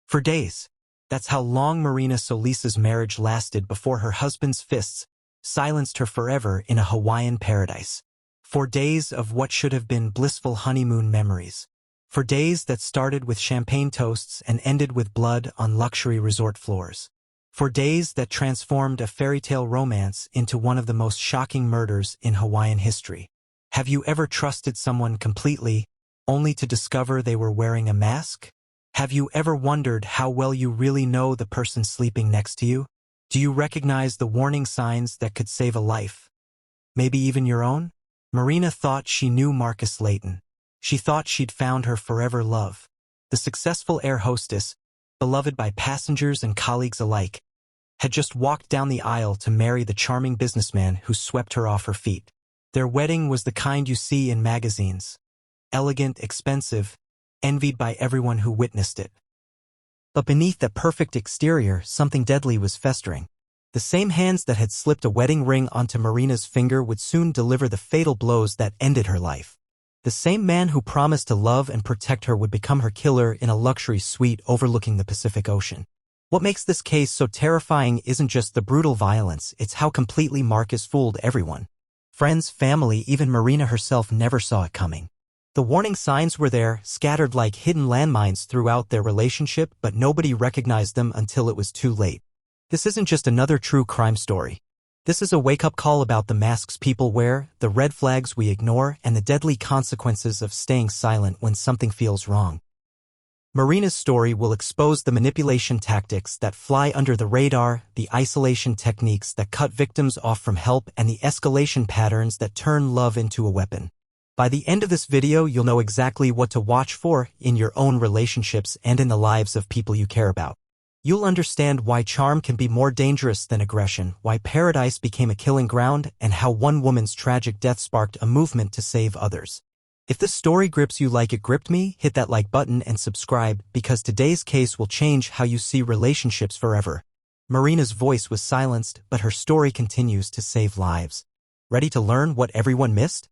For days. That's how long Marina Solis's marriage lasted before her husband's fists silenced her forever in a Hawaiian paradise. 4 days of what should have been blissful honeymoon memories. For days that started with champagne toasts and ended with blood on luxury resort floors. For days that transformed a fairy tale romance into one of the most shocking murders in Hawaiian history. Have you ever trusted someone completely, only to discover they were wearing a mask? Have you ever wondered how well you really know the person sleeping next to you? Do you recognize the warning signs that could save a life? Maybe even your own? Marina thought she knew Marcus Layton. She thought she'd found her forever love. The successful air hostess, beloved by passengers and colleagues alike, had just walked down the aisle to marry the charming businessman who swept her off her feet. Their wedding was the kind you see in magazines. Elegant, expensive, envied by everyone who witnessed it. But beneath that perfect exterior, something deadly was festering. The same hands that had slipped a wedding ring onto Marina's finger would soon deliver the fatal blows that ended her life. The same man who promised to love and protect her would become her killer in a luxury suite overlooking the Pacific Ocean. What makes this case so terrifying isn't just the brutal violence, it's how completely Marcus fooled everyone. Friends, family, even Marina herself never saw it coming. The warning signs were there, scattered like hidden landmines throughout their relationship, but nobody recognized them until it was too late. This isn't just another true crime story. This is a wake-up call about the masks people wear, the red flags we ignore, and the deadly consequences of staying silent when something feels wrong. Marina's story will expose the manipulation tactics that fly under the radar, the isolation techniques that cut victims off from help, and the escalation patterns that turn love into a weapon. By the end of this video, you'll know exactly what to watch for in your own relationships and in the lives of people you care about. You'll understand why charm can be more dangerous than aggression, why paradise became a killing ground, and how one woman's tragic death sparked a movement to save others. If this story grips you like it gripped me, hit that like button and subscribe, because today's case will change how you see relationships forever. Marina's voice was silenced, but her story continues to save lives. Ready to learn what everyone missed?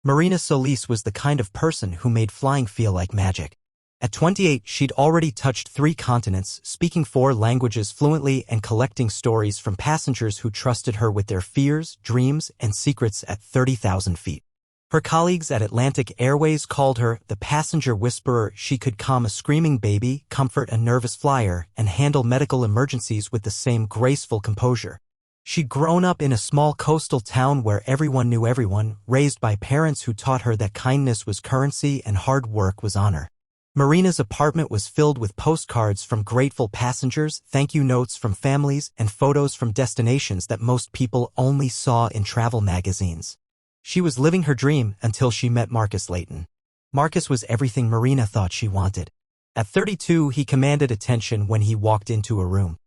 Marina Solis was the kind of person who made flying feel like magic. At 28, she'd already touched 3 continents, speaking 4 languages fluently and collecting stories from passengers who trusted her with their fears, dreams, and secrets at 30,000 feet. Her colleagues at Atlantic Airways called her the passenger whisperer. She could calm a screaming baby, comfort a nervous flyer, and handle medical emergencies with the same graceful composure. She'd grown up in a small coastal town where everyone knew everyone, raised by parents who taught her that kindness was currency and hard work was honor. Marina's apartment was filled with postcards from grateful passengers, thank you notes from families, and photos from destinations that most people only saw in travel magazines. She was living her dream until she met Marcus Layton. Marcus was everything Marina thought she wanted. At 32, he commanded attention when he walked into a room.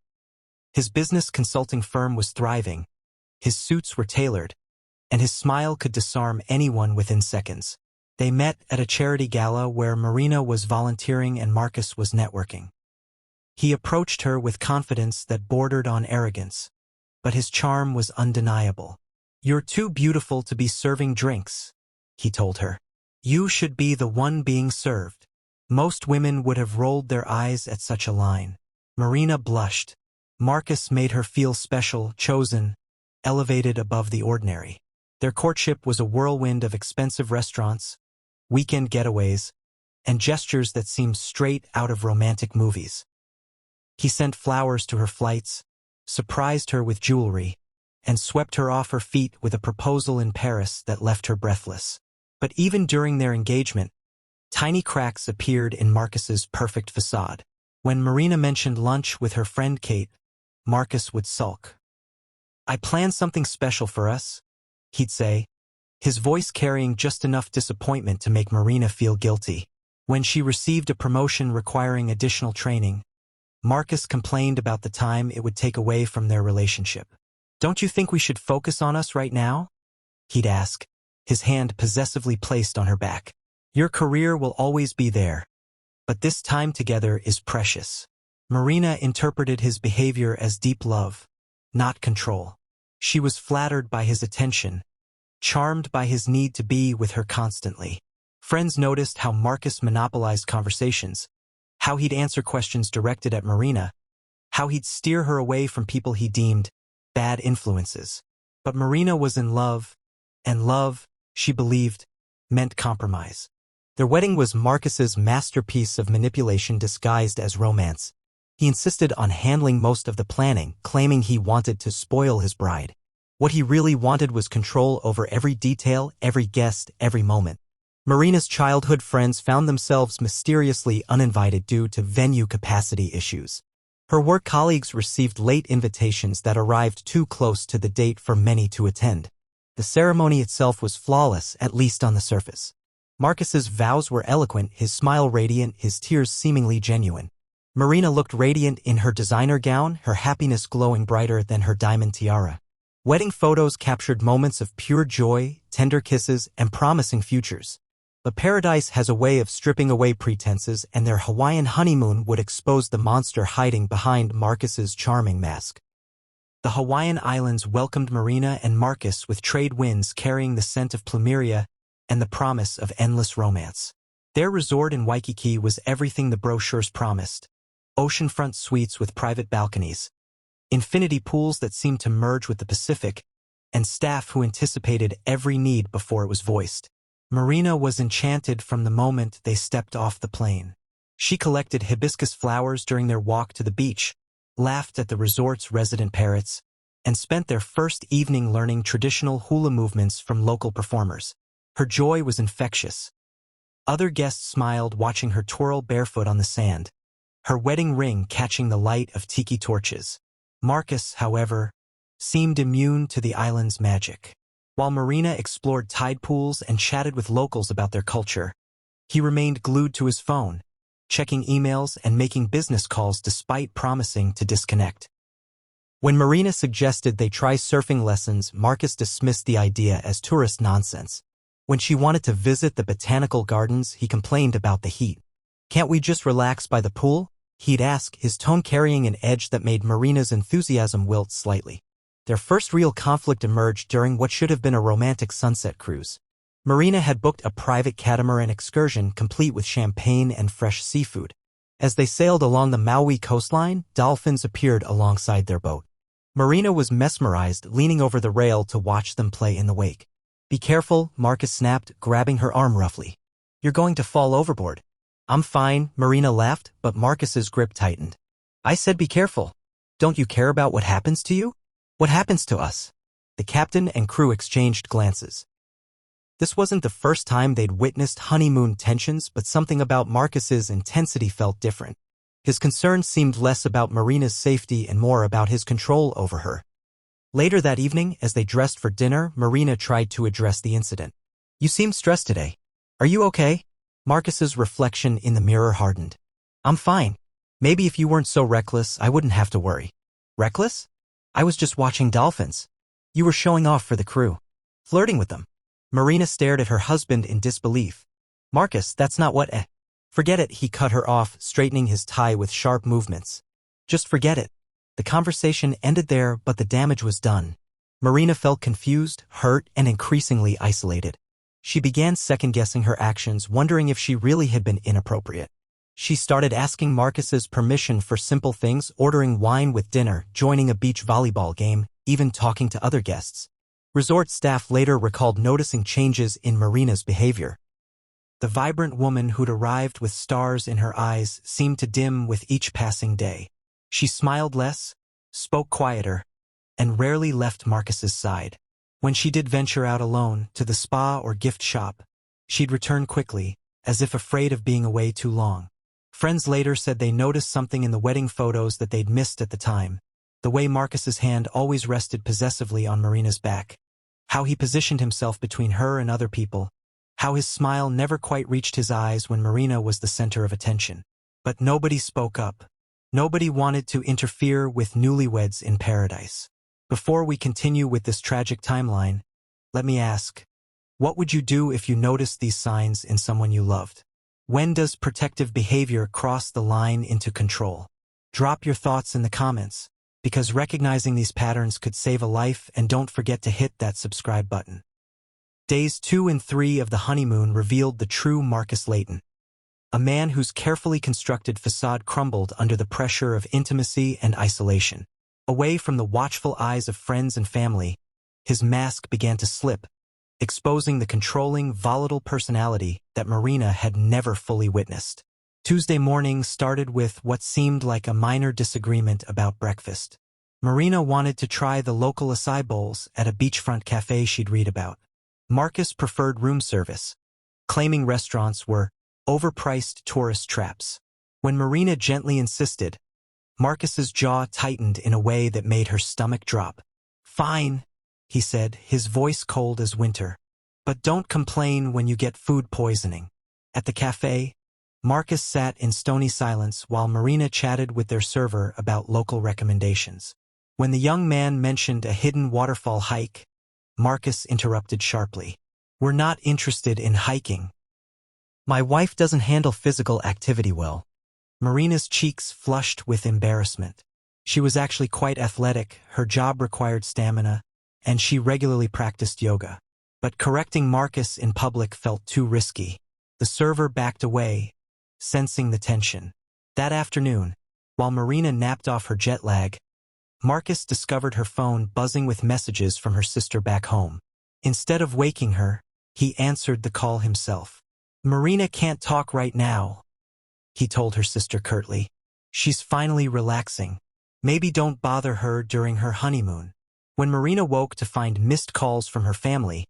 His business consulting firm was thriving, his suits were tailored, and his smile could disarm anyone within seconds. They met at a charity gala where Marina was volunteering and Marcus was networking. He approached her with confidence that bordered on arrogance, but his charm was undeniable. "You're too beautiful to be serving drinks," he told her. "You should be the one being served." Most women would have rolled their eyes at such a line. Marina blushed. Marcus made her feel special, chosen, elevated above the ordinary. Their courtship was a whirlwind of expensive restaurants, weekend getaways, and gestures that seemed straight out of romantic movies. He sent flowers to her flights, surprised her with jewelry, and swept her off her feet with a proposal in Paris that left her breathless. But even during their engagement, tiny cracks appeared in Marcus's perfect facade. When Marina mentioned lunch with her friend Kate, Marcus would sulk. "I planned something special for us," he'd say, his voice carrying just enough disappointment to make Marina feel guilty. When she received a promotion requiring additional training, Marcus complained about the time it would take away from their relationship. "Don't you think we should focus on us right now?" he'd ask, his hand possessively placed on her back. "Your career will always be there, but this time together is precious." Marina interpreted his behavior as deep love, not control. She was flattered by his attention, charmed by his need to be with her constantly. Friends noticed how Marcus monopolized conversations, how he'd answer questions directed at Marina, how he'd steer her away from people he deemed bad influences. But Marina was in love, and love, she believed, meant compromise. Their wedding was Marcus's masterpiece of manipulation disguised as romance. He insisted on handling most of the planning, claiming he wanted to spoil his bride. What he really wanted was control over every detail, every guest, every moment. Marina's childhood friends found themselves mysteriously uninvited due to venue capacity issues. Her work colleagues received late invitations that arrived too close to the date for many to attend. The ceremony itself was flawless, at least on the surface. Marcus's vows were eloquent, his smile radiant, his tears seemingly genuine. Marina looked radiant in her designer gown, her happiness glowing brighter than her diamond tiara. Wedding photos captured moments of pure joy, tender kisses, and promising futures. But paradise has a way of stripping away pretenses, and their Hawaiian honeymoon would expose the monster hiding behind Marcus's charming mask. The Hawaiian Islands welcomed Marina and Marcus with trade winds carrying the scent of plumeria and the promise of endless romance. Their resort in Waikiki was everything the brochures promised. Oceanfront suites with private balconies, infinity pools that seemed to merge with the Pacific, and staff who anticipated every need before it was voiced. Marina was enchanted from the moment they stepped off the plane. She collected hibiscus flowers during their walk to the beach, laughed at the resort's resident parrots, and spent their first evening learning traditional hula movements from local performers. Her joy was infectious. Other guests smiled watching her twirl barefoot on the sand, her wedding ring catching the light of tiki torches. Marcus, however, seemed immune to the island's magic. While Marina explored tide pools and chatted with locals about their culture, he remained glued to his phone, checking emails and making business calls despite promising to disconnect. When Marina suggested they try surfing lessons, Marcus dismissed the idea as tourist nonsense. When she wanted to visit the botanical gardens, he complained about the heat. "Can't we just relax by the pool?" he'd ask, his tone carrying an edge that made Marina's enthusiasm wilt slightly. Their first real conflict emerged during what should have been a romantic sunset cruise. Marina had booked a private catamaran excursion complete with champagne and fresh seafood. As they sailed along the Maui coastline, dolphins appeared alongside their boat. Marina was mesmerized, leaning over the rail to watch them play in the wake. "Be careful," Marcus snapped, grabbing her arm roughly. "You're going to fall overboard." "I'm fine," Marina laughed, but Marcus's grip tightened. "I said be careful. Don't you care about what happens to you?" "What happens to us?" The captain and crew exchanged glances. This wasn't the first time they'd witnessed honeymoon tensions, but something about Marcus's intensity felt different. His concern seemed less about Marina's safety and more about his control over her. Later that evening, as they dressed for dinner, Marina tried to address the incident. "You seem stressed today. Are you okay?" Marcus's reflection in the mirror hardened. "I'm fine. Maybe if you weren't so reckless, I wouldn't have to worry." "Reckless? I was just watching dolphins." "You were showing off for the crew. Flirting with them." Marina stared at her husband in disbelief. "Marcus, that's not what Forget it," he cut her off, straightening his tie with sharp movements. "Just forget it." The conversation ended there, but the damage was done. Marina felt confused, hurt, and increasingly isolated. She began second-guessing her actions, wondering if she really had been inappropriate. She started asking Marcus's permission for simple things, ordering wine with dinner, joining a beach volleyball game, even talking to other guests. Resort staff later recalled noticing changes in Marina's behavior. The vibrant woman who'd arrived with stars in her eyes seemed to dim with each passing day. She smiled less, spoke quieter, and rarely left Marcus's side. When she did venture out alone, to the spa or gift shop, she'd return quickly, as if afraid of being away too long. Friends later said they noticed something in the wedding photos that they'd missed at the time, the way Marcus's hand always rested possessively on Marina's back, how he positioned himself between her and other people, how his smile never quite reached his eyes when Marina was the center of attention. But nobody spoke up. Nobody wanted to interfere with newlyweds in paradise. Before we continue with this tragic timeline, let me ask, what would you do if you noticed these signs in someone you loved? When does protective behavior cross the line into control? Drop your thoughts in the comments, because recognizing these patterns could save a life, and don't forget to hit that subscribe button. Days 2 and 3 of the honeymoon revealed the true Marcus Layton. a man whose carefully constructed facade crumbled under the pressure of intimacy and isolation. Away from the watchful eyes of friends and family, his mask began to slip, exposing the controlling, volatile personality that Marina had never fully witnessed. Tuesday morning started with what seemed like a minor disagreement about breakfast. Marina wanted to try the local acai bowls at a beachfront cafe she'd read about. Marcus preferred room service, claiming restaurants were overpriced tourist traps. When Marina gently insisted, Marcus's jaw tightened in a way that made her stomach drop. "Fine," he said, his voice cold as winter. "But don't complain when you get food poisoning." At the cafe, Marcus sat in stony silence while Marina chatted with their server about local recommendations. When the young man mentioned a hidden waterfall hike, Marcus interrupted sharply. "We're not interested in hiking. My wife doesn't handle physical activity well." Marina's cheeks flushed with embarrassment. She was actually quite athletic, her job required stamina, and she regularly practiced yoga. But correcting Marcus in public felt too risky. The server backed away, sensing the tension. That afternoon, while Marina napped off her jet lag, Marcus discovered her phone buzzing with messages from her sister back home. Instead of waking her, he answered the call himself. "Marina can't talk right now," he told her sister curtly. "She's finally relaxing. Maybe don't bother her during her honeymoon." When Marina woke to find missed calls from her family,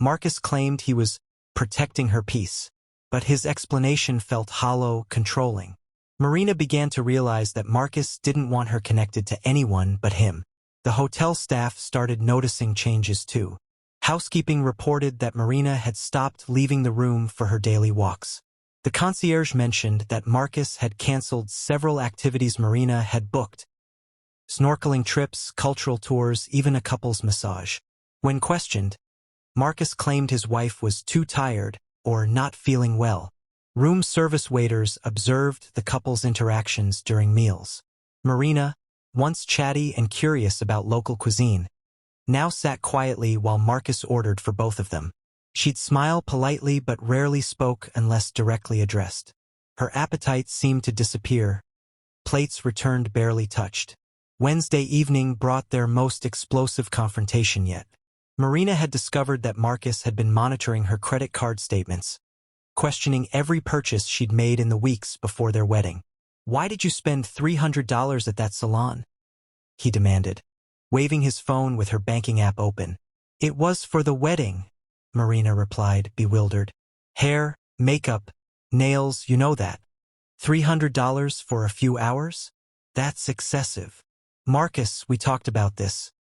Marcus claimed he was protecting her peace, but his explanation felt hollow, controlling. Marina began to realize that Marcus didn't want her connected to anyone but him. The hotel staff started noticing changes too. Housekeeping reported that Marina had stopped leaving the room for her daily walks. The concierge mentioned that Marcus had canceled several activities Marina had booked: snorkeling trips, cultural tours, even a couple's massage. When questioned, Marcus claimed his wife was too tired or not feeling well. Room service waiters observed the couple's interactions during meals. Marina, once chatty and curious about local cuisine, now sat quietly while Marcus ordered for both of them. She'd smile politely but rarely spoke unless directly addressed. Her appetite seemed to disappear. Plates returned barely touched. Wednesday evening brought their most explosive confrontation yet. Marina had discovered that Marcus had been monitoring her credit card statements, questioning every purchase she'd made in the weeks before their wedding. "Why did you spend $300 at that salon?" he demanded, waving his phone with her banking app open. "It was for the wedding," Marina replied, bewildered. "Hair, makeup, nails, you know that. $300 for a few hours? That's excessive." "Marcus, we talked about this.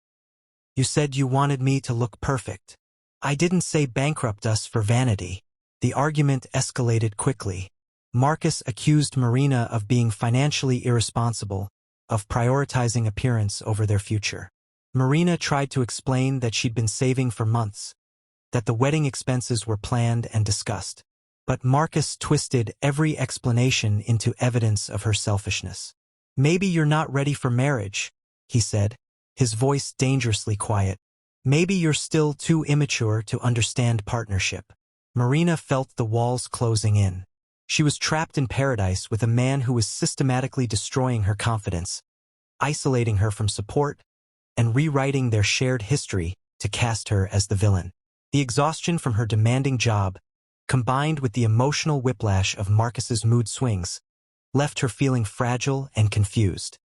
You said you wanted me to look perfect. I didn't say bankrupt us for vanity." The argument escalated quickly. Marcus accused Marina of being financially irresponsible, of prioritizing appearance over their future. Marina tried to explain that she'd been saving for months, that the wedding expenses were planned and discussed. But Marcus twisted every explanation into evidence of her selfishness. "Maybe you're not ready for marriage," he said, his voice dangerously quiet. "Maybe you're still too immature to understand partnership." Marina felt the walls closing in. She was trapped in paradise with a man who was systematically destroying her confidence, isolating her from support, and rewriting their shared history to cast her as the villain. The exhaustion from her demanding job, combined with the emotional whiplash of Marcus's mood swings, left her feeling fragile and confused.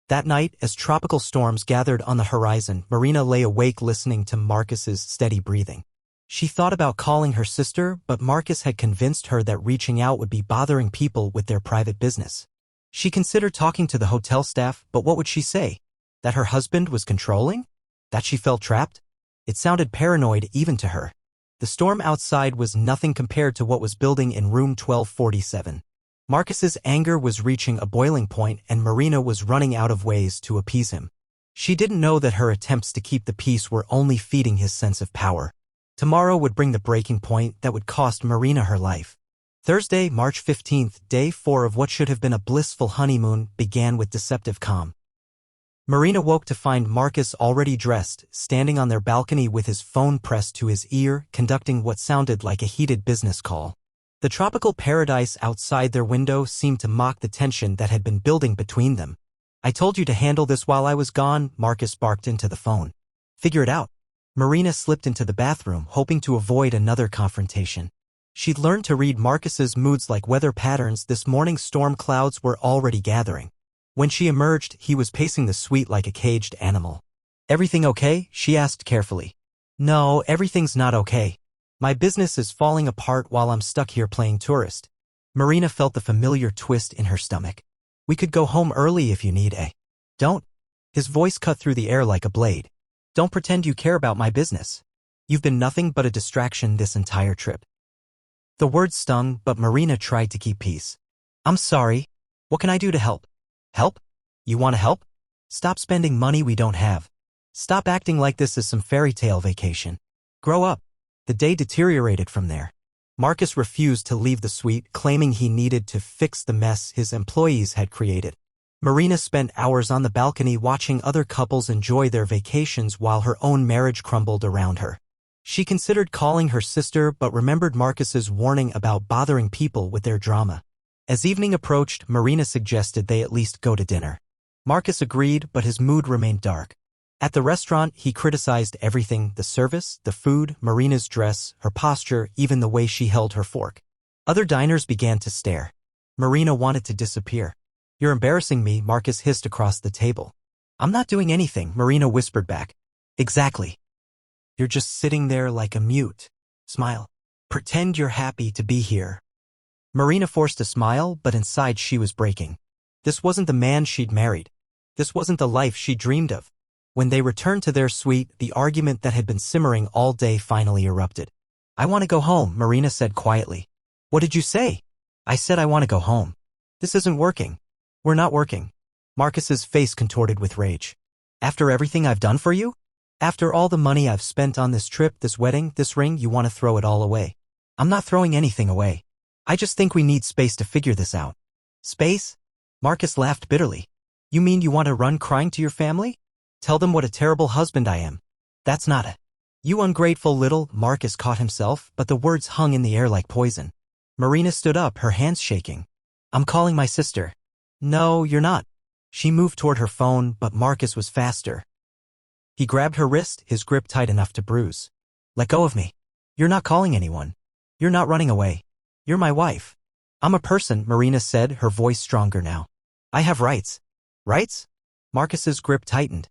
That night, as tropical storms gathered on the horizon, Marina lay awake listening to Marcus's steady breathing. She thought about calling her sister, but Marcus had convinced her that reaching out would be bothering people with their private business. She considered talking to the hotel staff, but what would she say? That her husband was controlling? That she felt trapped? It sounded paranoid even to her. The storm outside was nothing compared to what was building in room 1247. Marcus's anger was reaching a boiling point, and Marina was running out of ways to appease him. She didn't know that her attempts to keep the peace were only feeding his sense of power. Tomorrow would bring the breaking point that would cost Marina her life. Thursday, March 15th, day 4 of what should have been a blissful honeymoon, began with deceptive calm. Marina woke to find Marcus already dressed, standing on their balcony with his phone pressed to his ear, conducting what sounded like a heated business call. The tropical paradise outside their window seemed to mock the tension that had been building between them. "I told you to handle this while I was gone," Marcus barked into the phone. "Figure it out." Marina slipped into the bathroom, hoping to avoid another confrontation. She'd learned to read Marcus's moods like weather patterns. This morning's storm clouds were already gathering. When she emerged, he was pacing the suite like a caged animal. "Everything okay?" she asked carefully. "No, everything's not okay. My business is falling apart while I'm stuck here playing tourist." Marina felt the familiar twist in her stomach. "We could go home early if you need a." "Don't." His voice cut through the air like a blade. "Don't pretend you care about my business. You've been nothing but a distraction this entire trip." The words stung, but Marina tried to keep peace. "I'm sorry. What can I do to help?" "Help? You want to help? Stop spending money we don't have. Stop acting like this is some fairy tale vacation. Grow up." The day deteriorated from there. Marcus refused to leave the suite, claiming he needed to fix the mess his employees had created. Marina spent hours on the balcony watching other couples enjoy their vacations while her own marriage crumbled around her. She considered calling her sister but remembered Marcus's warning about bothering people with their drama. As evening approached, Marina suggested they at least go to dinner. Marcus agreed, but his mood remained dark. At the restaurant, he criticized everything: the service, the food, Marina's dress, her posture, even the way she held her fork. Other diners began to stare. Marina wanted to disappear. "You're embarrassing me," Marcus hissed across the table. "I'm not doing anything," Marina whispered back. "Exactly. You're just sitting there like a mute. Smile. Pretend you're happy to be here." Marina forced a smile, but inside she was breaking. This wasn't the man she'd married. This wasn't the life she dreamed of. When they returned to their suite, the argument that had been simmering all day finally erupted. "I want to go home," Marina said quietly. "What did you say?" "I said I want to go home. This isn't working." "We're not working." Marcus's face contorted with rage. "After everything I've done for you? After all the money I've spent on this trip, this wedding, this ring, you want to throw it all away?" "I'm not throwing anything away. I just think we need space to figure this out." "Space?" Marcus laughed bitterly. "You mean you want to run crying to your family? Tell them what a terrible husband I am? That's not a..." "You ungrateful little..." Marcus caught himself, but the words hung in the air like poison. Marina stood up, her hands shaking. "I'm calling my sister." "No, you're not." She moved toward her phone, but Marcus was faster. He grabbed her wrist, his grip tight enough to bruise. "Let go of me. You're not calling anyone. You're not running away. You're my wife." "I'm a person," Marina said, her voice stronger now. "I have rights." "Rights?" Marcus's grip tightened.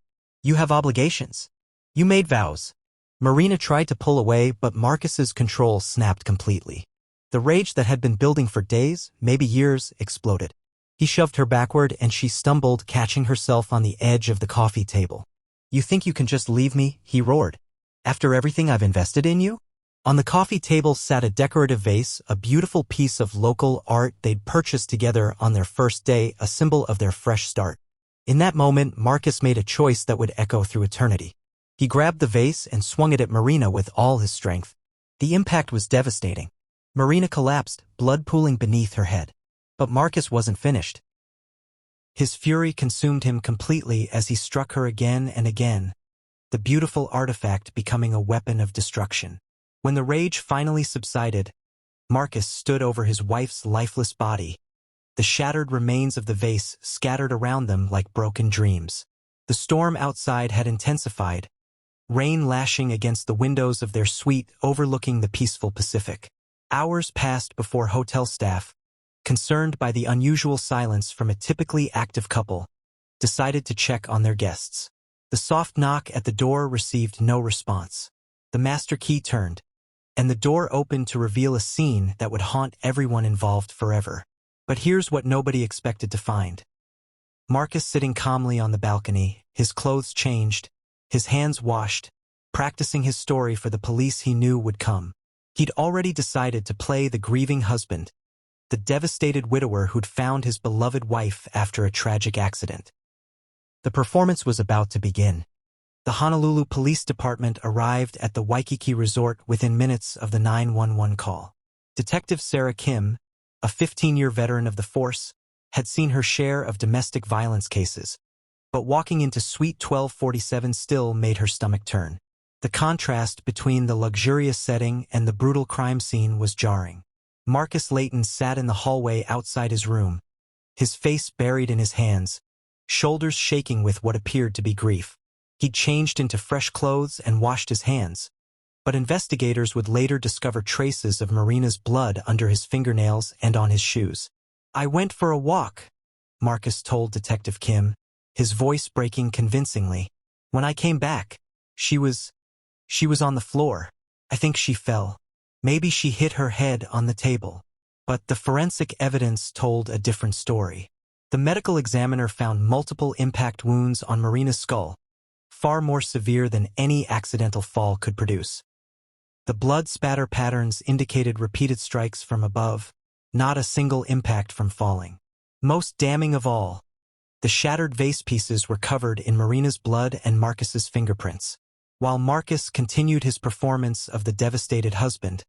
"You have obligations. You made vows." Marina tried to pull away, but Marcus's control snapped completely. The rage that had been building for days, maybe years, exploded. He shoved her backward and she stumbled, catching herself on the edge of the coffee table. "You think you can just leave me?" he roared. "After everything I've invested in you?" On the coffee table sat a decorative vase, a beautiful piece of local art they'd purchased together on their first day, a symbol of their fresh start. In that moment, Marcus made a choice that would echo through eternity. He grabbed the vase and swung it at Marina with all his strength. The impact was devastating. Marina collapsed, blood pooling beneath her head. But Marcus wasn't finished. His fury consumed him completely as he struck her again and again, the beautiful artifact becoming a weapon of destruction. When the rage finally subsided, Marcus stood over his wife's lifeless body, the shattered remains of the vase scattered around them like broken dreams. The storm outside had intensified, rain lashing against the windows of their suite overlooking the peaceful Pacific. Hours passed before hotel staff, concerned by the unusual silence from a typically active couple, decided to check on their guests. The soft knock at the door received no response. The master key turned, and the door opened to reveal a scene that would haunt everyone involved forever. But here's what nobody expected to find. Marcus sitting calmly on the balcony, his clothes changed, his hands washed, practicing his story for the police he knew would come. He'd already decided to play the grieving husband, the devastated widower who'd found his beloved wife after a tragic accident. The performance was about to begin. The Honolulu Police Department arrived at the Waikiki Resort within minutes of the 911 call. Detective Sarah Kim, a 15-year veteran of the force, had seen her share of domestic violence cases, but walking into Suite 1247 still made her stomach turn. The contrast between the luxurious setting and the brutal crime scene was jarring. Marcus Layton sat in the hallway outside his room, his face buried in his hands, shoulders shaking with what appeared to be grief. He changed into fresh clothes and washed his hands, but investigators would later discover traces of Marina's blood under his fingernails and on his shoes. "I went for a walk," Marcus told Detective Kim, his voice breaking convincingly. "When I came back, she was on the floor. I think she fell. Maybe she hit her head on the table." But the forensic evidence told a different story. The medical examiner found multiple impact wounds on Marina's skull, far more severe than any accidental fall could produce. The blood spatter patterns indicated repeated strikes from above, not a single impact from falling. Most damning of all, the shattered vase pieces were covered in Marina's blood and Marcus's fingerprints. While Marcus continued his performance of the devastated husband,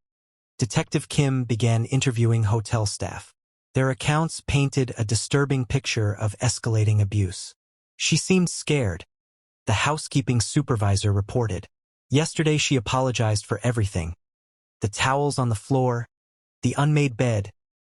Detective Kim began interviewing hotel staff. Their accounts painted a disturbing picture of escalating abuse. "She seemed scared," the housekeeping supervisor reported. "Yesterday she apologized for everything. The towels on the floor, the unmade bed,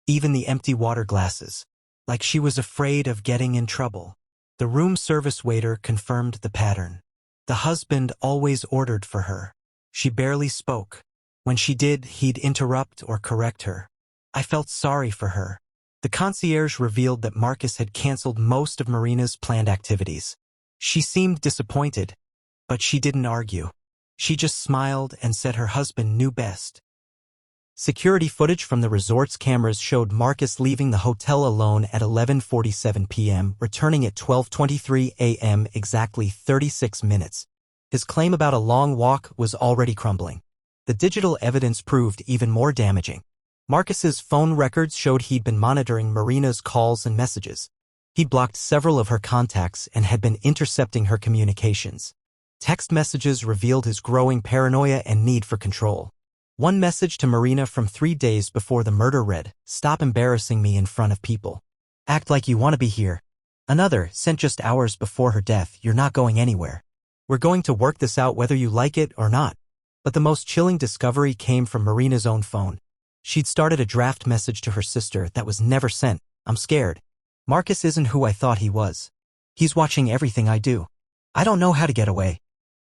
even the empty water glasses. Like she was afraid of getting in trouble." The room service waiter confirmed the pattern. The husband always ordered for her. She barely spoke. When she did, he'd interrupt or correct her. "I felt sorry for her." The concierge revealed that Marcus had canceled most of Marina's planned activities. She seemed disappointed, but she didn't argue. She just smiled and said her husband knew best. Security footage from the resort's cameras showed Marcus leaving the hotel alone at 11:47 p.m., returning at 12:23 a.m., exactly 36 minutes. His claim about a long walk was already crumbling. The digital evidence proved even more damaging. Marcus's phone records showed he'd been monitoring Marina's calls and messages. He'd blocked several of her contacts and had been intercepting her communications. Text messages revealed his growing paranoia and need for control. One message to Marina from 3 days before the murder read, "Stop embarrassing me in front of people. Act like you want to be here." Another, sent just hours before her death, "You're not going anywhere. We're going to work this out whether you like it or not." But the most chilling discovery came from Marina's own phone. She'd started a draft message to her sister that was never sent. "I'm scared. Marcus isn't who I thought he was. He's watching everything I do. I don't know how to get away."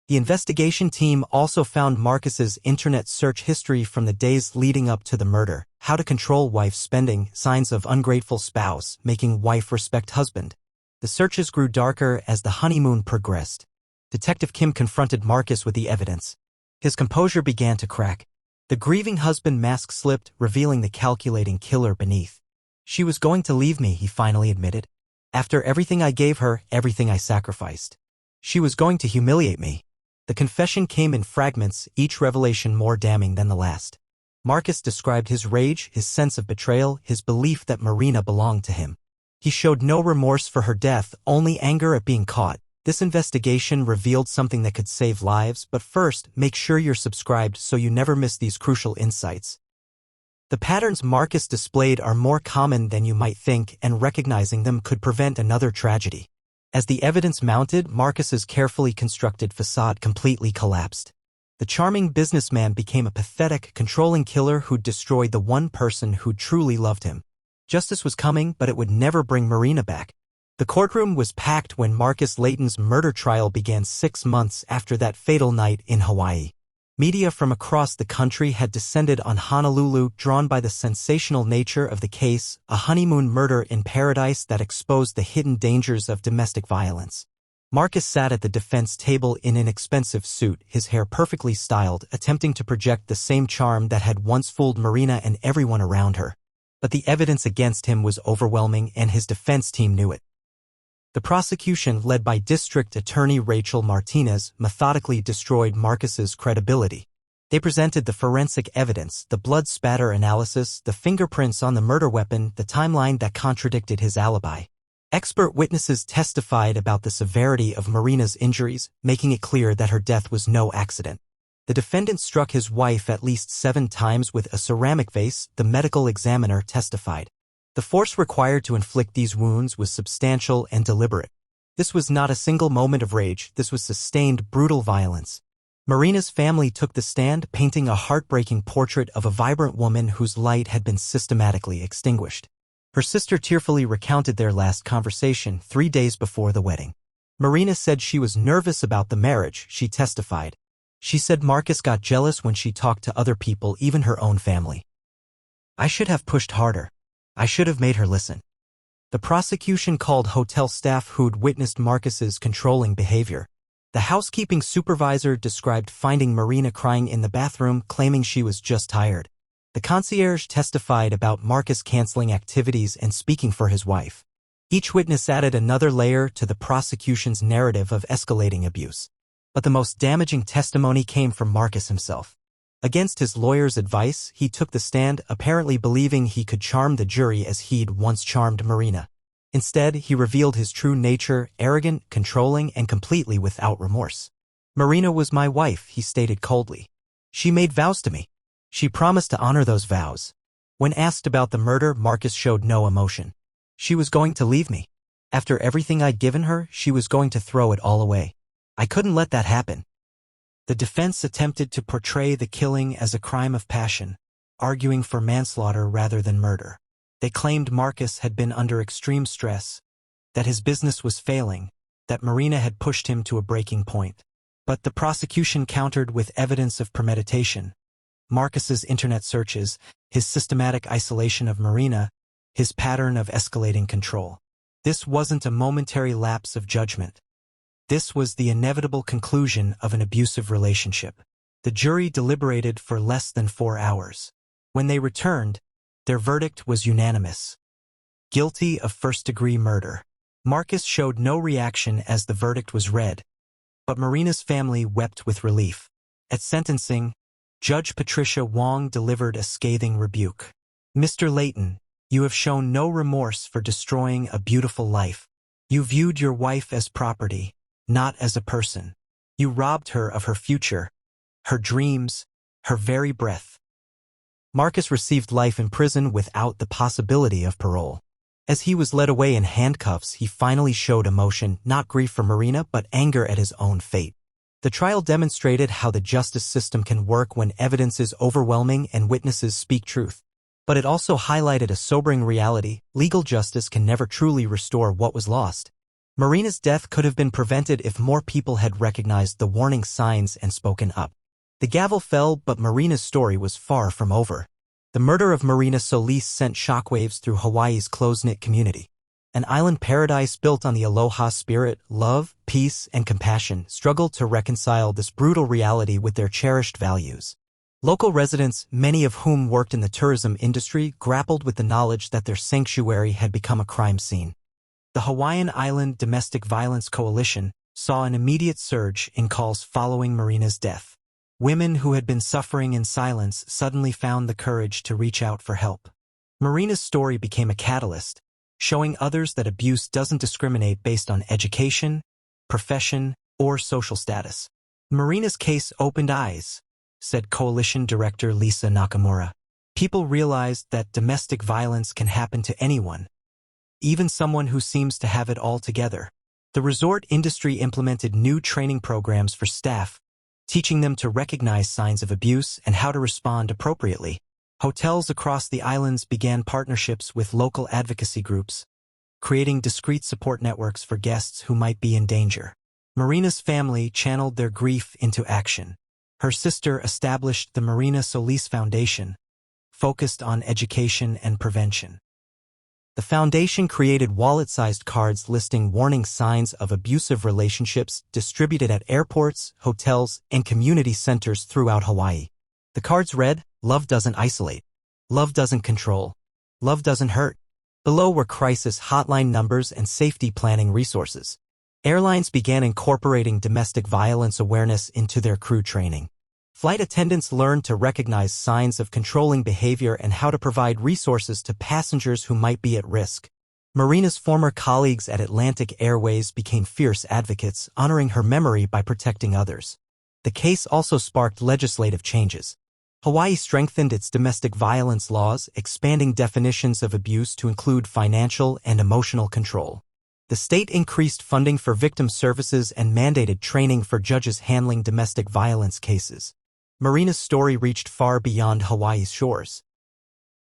The investigation team also found Marcus's internet search history from the days leading up to the murder: how to control wife spending, signs of ungrateful spouse, making wife respect husband. The searches grew darker as the honeymoon progressed. Detective Kim confronted Marcus with the evidence. His composure began to crack. The grieving husband mask slipped, revealing the calculating killer beneath. "She was going to leave me," he finally admitted. "After everything I gave her, everything I sacrificed. She was going to humiliate me." The confession came in fragments, each revelation more damning than the last. Marcus described his rage, his sense of betrayal, his belief that Marina belonged to him. He showed no remorse for her death, only anger at being caught. This investigation revealed something that could save lives, but first, make sure you're subscribed so you never miss these crucial insights. The patterns Marcus displayed are more common than you might think, and recognizing them could prevent another tragedy. As the evidence mounted, Marcus's carefully constructed facade completely collapsed. The charming businessman became a pathetic, controlling killer who'd destroyed the one person who truly loved him. Justice was coming, but it would never bring Marina back. The courtroom was packed when Marcus Layton's murder trial began 6 months after that fatal night in Hawaii. Media from across the country had descended on Honolulu, drawn by the sensational nature of the case, a honeymoon murder in paradise that exposed the hidden dangers of domestic violence. Marcus sat at the defense table in an expensive suit, his hair perfectly styled, attempting to project the same charm that had once fooled Marina and everyone around her. But the evidence against him was overwhelming, and his defense team knew it. The prosecution, led by District Attorney Rachel Martinez, methodically destroyed Marcus's credibility. They presented the forensic evidence, the blood spatter analysis, the fingerprints on the murder weapon, the timeline that contradicted his alibi. Expert witnesses testified about the severity of Marina's injuries, making it clear that her death was no accident. The defendant struck his wife at least 7 times with a ceramic vase, the medical examiner testified. The force required to inflict these wounds was substantial and deliberate. This was not a single moment of rage, this was sustained, brutal violence. Marina's family took the stand, painting a heartbreaking portrait of a vibrant woman whose light had been systematically extinguished. Her sister tearfully recounted their last conversation 3 days before the wedding. Marina said she was nervous about the marriage, she testified. She said Marcus got jealous when she talked to other people, even her own family. I should have pushed harder. I should have made her listen. The prosecution called hotel staff who'd witnessed Marcus's controlling behavior. The housekeeping supervisor described finding Marina crying in the bathroom, claiming she was just tired. The concierge testified about Marcus canceling activities and speaking for his wife. Each witness added another layer to the prosecution's narrative of escalating abuse. But the most damaging testimony came from Marcus himself. Against his lawyer's advice, he took the stand, apparently believing he could charm the jury as he'd once charmed Marina. Instead, he revealed his true nature, arrogant, controlling, and completely without remorse. Marina was my wife, he stated coldly. She made vows to me. She promised to honor those vows. When asked about the murder, Marcus showed no emotion. She was going to leave me. After everything I'd given her, she was going to throw it all away. I couldn't let that happen. The defense attempted to portray the killing as a crime of passion, arguing for manslaughter rather than murder. They claimed Marcus had been under extreme stress, that his business was failing, that Marina had pushed him to a breaking point. But the prosecution countered with evidence of premeditation. Marcus's internet searches, his systematic isolation of Marina, his pattern of escalating control. This wasn't a momentary lapse of judgment. This was the inevitable conclusion of an abusive relationship. The jury deliberated for less than 4 hours. When they returned, their verdict was unanimous. Guilty of first-degree murder. Marcus showed no reaction as the verdict was read, but Marina's family wept with relief. At sentencing, Judge Patricia Wong delivered a scathing rebuke. Mr. Layton, you have shown no remorse for destroying a beautiful life. You viewed your wife as property, not as a person. You robbed her of her future, her dreams, her very breath. Marcus received life in prison without the possibility of parole. As he was led away in handcuffs, he finally showed emotion, not grief for Marina, but anger at his own fate. The trial demonstrated how the justice system can work when evidence is overwhelming and witnesses speak truth. But it also highlighted a sobering reality: legal justice can never truly restore what was lost. Marina's death could have been prevented if more people had recognized the warning signs and spoken up. The gavel fell, but Marina's story was far from over. The murder of Marina Solis sent shockwaves through Hawaii's close-knit community. An island paradise built on the aloha spirit, love, peace, and compassion struggled to reconcile this brutal reality with their cherished values. Local residents, many of whom worked in the tourism industry, grappled with the knowledge that their sanctuary had become a crime scene. The Hawaiian Island Domestic Violence Coalition saw an immediate surge in calls following Marina's death. Women who had been suffering in silence suddenly found the courage to reach out for help. Marina's story became a catalyst, showing others that abuse doesn't discriminate based on education, profession, or social status. Marina's case opened eyes, said Coalition Director Lisa Nakamura. People realized that domestic violence can happen to anyone, even someone who seems to have it all together. The resort industry implemented new training programs for staff, teaching them to recognize signs of abuse and how to respond appropriately. Hotels across the islands began partnerships with local advocacy groups, creating discreet support networks for guests who might be in danger. Marina's family channeled their grief into action. Her sister established the Marina Solis Foundation, focused on education and prevention. The foundation created wallet-sized cards listing warning signs of abusive relationships distributed at airports, hotels, and community centers throughout Hawaii. The cards read, "Love doesn't isolate. Love doesn't control. Love doesn't hurt." Below were crisis hotline numbers and safety planning resources. Airlines began incorporating domestic violence awareness into their crew training. Flight attendants learned to recognize signs of controlling behavior and how to provide resources to passengers who might be at risk. Marina's former colleagues at Atlantic Airways became fierce advocates, honoring her memory by protecting others. The case also sparked legislative changes. Hawaii strengthened its domestic violence laws, expanding definitions of abuse to include financial and emotional control. The state increased funding for victim services and mandated training for judges handling domestic violence cases. Marina's story reached far beyond Hawaii's shores.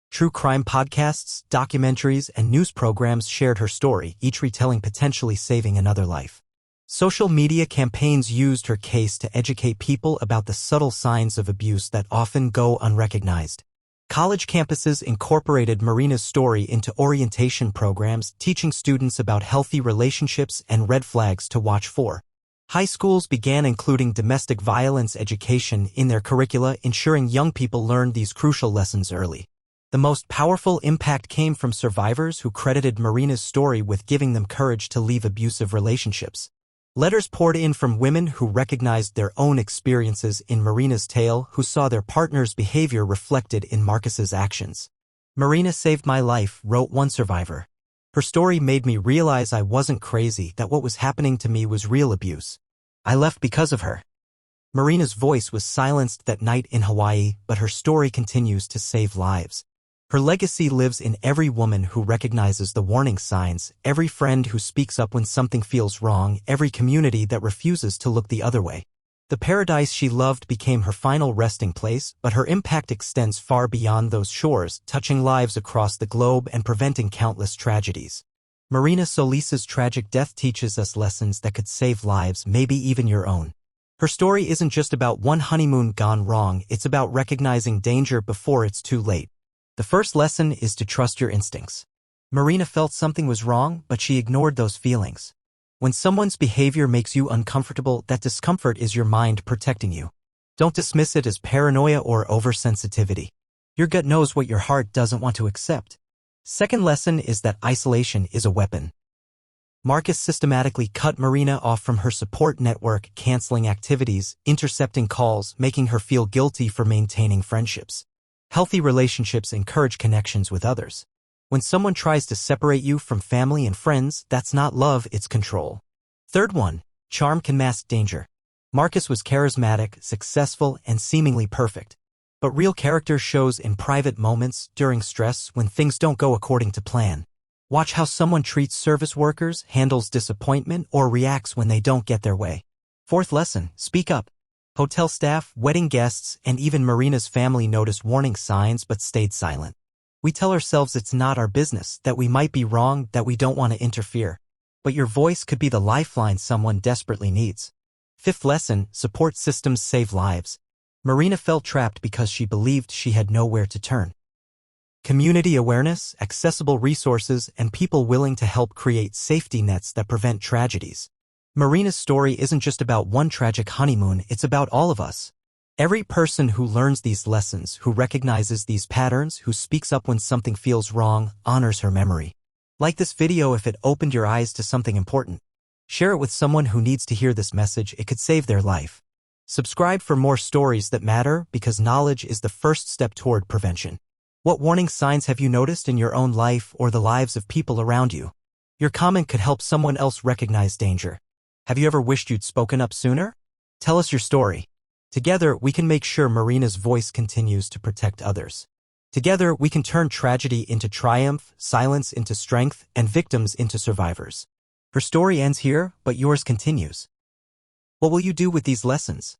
True crime podcasts, documentaries, and news programs shared her story, each retelling potentially saving another life. Social media campaigns used her case to educate people about the subtle signs of abuse that often go unrecognized. College campuses incorporated Marina's story into orientation programs, teaching students about healthy relationships and red flags to watch for. High schools began including domestic violence education in their curricula, ensuring young people learned these crucial lessons early. The most powerful impact came from survivors who credited Marina's story with giving them courage to leave abusive relationships. Letters poured in from women who recognized their own experiences in Marina's tale, who saw their partner's behavior reflected in Marcus's actions. "Marina saved my life," wrote one survivor. "Her story made me realize I wasn't crazy, that what was happening to me was real abuse. I left because of her." Marina's voice was silenced that night in Hawaii, but her story continues to save lives. Her legacy lives in every woman who recognizes the warning signs, every friend who speaks up when something feels wrong, every community that refuses to look the other way. The paradise she loved became her final resting place, but her impact extends far beyond those shores, touching lives across the globe and preventing countless tragedies. Marina Solis's tragic death teaches us lessons that could save lives, maybe even your own. Her story isn't just about one honeymoon gone wrong, it's about recognizing danger before it's too late. The first lesson is to trust your instincts. Marina felt something was wrong, but she ignored those feelings. When someone's behavior makes you uncomfortable, that discomfort is your mind protecting you. Don't dismiss it as paranoia or oversensitivity. Your gut knows what your heart doesn't want to accept. Second lesson is that isolation is a weapon. Marcus systematically cut Marina off from her support network, canceling activities, intercepting calls, making her feel guilty for maintaining friendships. Healthy relationships encourage connections with others. When someone tries to separate you from family and friends, that's not love, it's control. Third one, charm can mask danger. Marcus was charismatic, successful, and seemingly perfect. But real character shows in private moments, during stress, when things don't go according to plan. Watch how someone treats service workers, handles disappointment, or reacts when they don't get their way. Fourth lesson, speak up. Hotel staff, wedding guests, and even Marina's family noticed warning signs but stayed silent. We tell ourselves it's not our business, that we might be wrong, that we don't want to interfere. But your voice could be the lifeline someone desperately needs. Fifth lesson, support systems save lives. Marina felt trapped because she believed she had nowhere to turn. Community awareness, accessible resources, and people willing to help create safety nets that prevent tragedies. Marina's story isn't just about one tragic honeymoon, it's about all of us. Every person who learns these lessons, who recognizes these patterns, who speaks up when something feels wrong, honors her memory. Like this video if it opened your eyes to something important. Share it with someone who needs to hear this message, it could save their life. Subscribe for more stories that matter, because knowledge is the first step toward prevention. What warning signs have you noticed in your own life or the lives of people around you? Your comment could help someone else recognize danger. Have you ever wished you'd spoken up sooner? Tell us your story. Together, we can make sure Marina's voice continues to protect others. Together, we can turn tragedy into triumph, silence into strength, and victims into survivors. Her story ends here, but yours continues. What will you do with these lessons?